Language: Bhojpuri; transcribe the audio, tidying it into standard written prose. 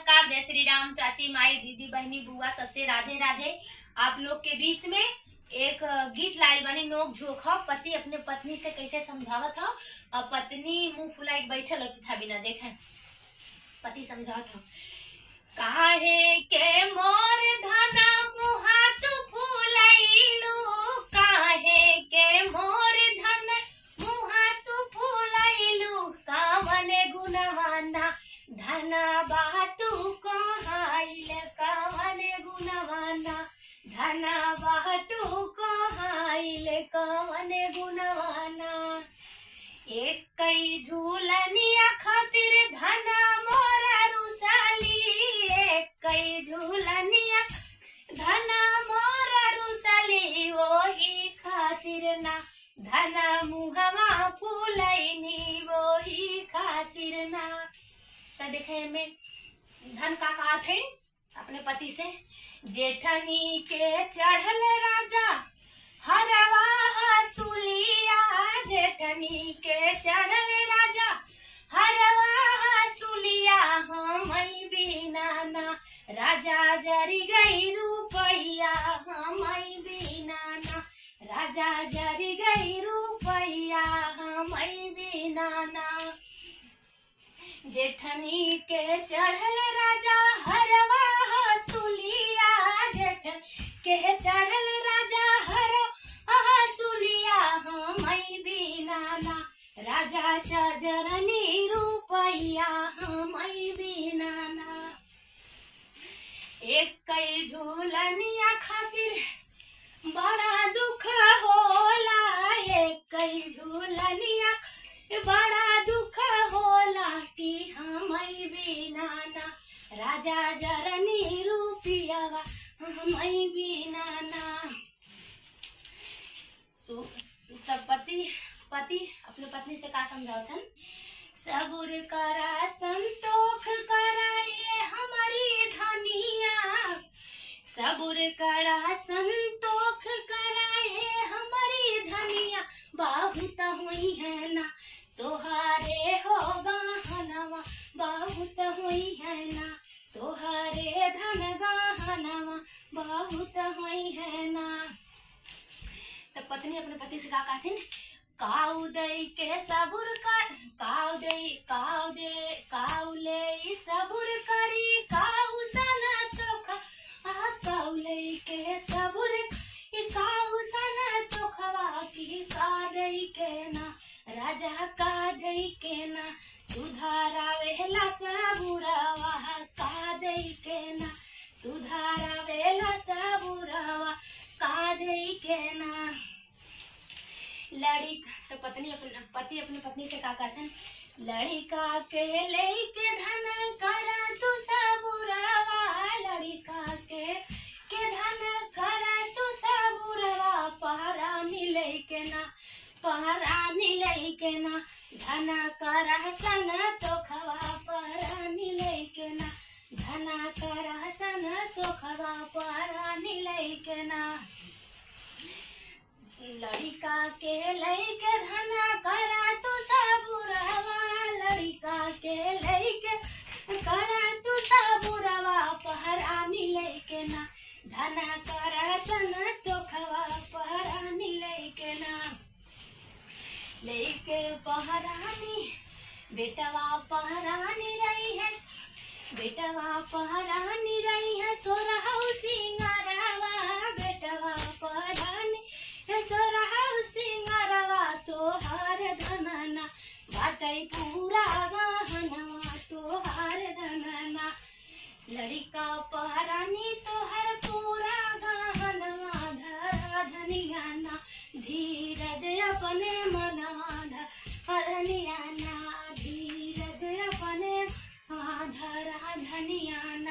नमस्कार, जय श्री राम। चाची, माई, दीदी, बहनी, बुआ, सबसे राधे राधे। आप लोग के बीच में एक गीत लाइल बनी, नोक झोंक ह। पति अपने पत्नी से कैसे समझावत ह और पत्नी मुंह फुलाई के बैठल था बिना देखे। पति समझावत ह, काहे के मोर धना मुहा तू फुलाइलू, काहे के मोर धन मुहा तू फुलाइलू, कावने गुणवाना धना बाटू कहाइल, कावने गुणवाना धना बाटू कहाइल, कावने गुणवाना। एक कई झूलनिया खातिर धना मोरा रुसाली, एक कई झूलनिया धना मोरा रुसाली, वही खातिर ना धना मुहवा फूलैनी, वही खातिर ना। तो देखे में धन का कहा थे अपने पति से, जेठनी के चढ़ल राजा हरवा हसुलिया, जेठनी के चढ़ल राजा हरवा हसुलिया, हमई बिना ना राजा जरी गई रुपैया, हमई बिना ना राजा जरी गई रुपैया, हमई बिना ना। जेठनी के चढ़ल राजा हरवा हसुलिया, जेठन के चढ़ल राजा हरवा हसुलिया, हमई बिना ना राजा चढ़नी रुपैया, हमई बिना ना। एक कई झूलनिया खातिर बड़ा दुख होला, एक कई झूलनिया बड़ा दुख होला, कि हमई बिना ना राजा जरनी रुपियावा, हमई बिना ना। तब पति अपने पत्नी से का समझावतन, सबुर करा संतोख कराए हमारी धनिया, सबुर करा संतोख कराए हमारी धनिया, बहुत हुई है ना तोहारे हो गहनवा, बहुत हुई है ना तोहारे धन गहनवा, बहुत हुई है ना। तब पत्नी अपने पति से का कहथिन, काऊ दई के सबुर कर, काऊ ले सबुर करी, काऊ सना चोखा, काऊ ले के सबुर, काऊ सना चोखवा, की का दई के ना राजा का दई के ना सुधारावेला सबुरवा, का दई के ना सुधारावेला सबुरवा, का दई के ना। लड़ी तो पति अपनी पत्नी से का कहथन, लड़िका के लेके धन करा तू सबुरवा, लड़िका के धन करा तू सबुरवा, पहरानी लेके ना पहरानी लेके ना धना करा सन चोखवा, पहरानी लेके ना धना करा सन चोखवा, पहरानी लेके ना। लड़िका के लेके धना करा तू सबुरवा, लड़िका के लेके करा तू सबुरवा, पहरानी लेके ना धना करा सन चोखवा, पहरानी लेके ना। लेके पहरानी बेटवा पहरानी रही है, बेटवा पहरानी रही है, सोरहु सिंगारवा, बेटवा पहरानी है, सोरहु सिंगारवा, तोहार धनना बाटई पूरा गहनवा, तोहार धनना। लड़िका पहरानी तोहर पूरा गहनवा, धरा धनिया ना धीरज अपने मनवा, धनिया ना धीरज अपने धरा धनिया ना।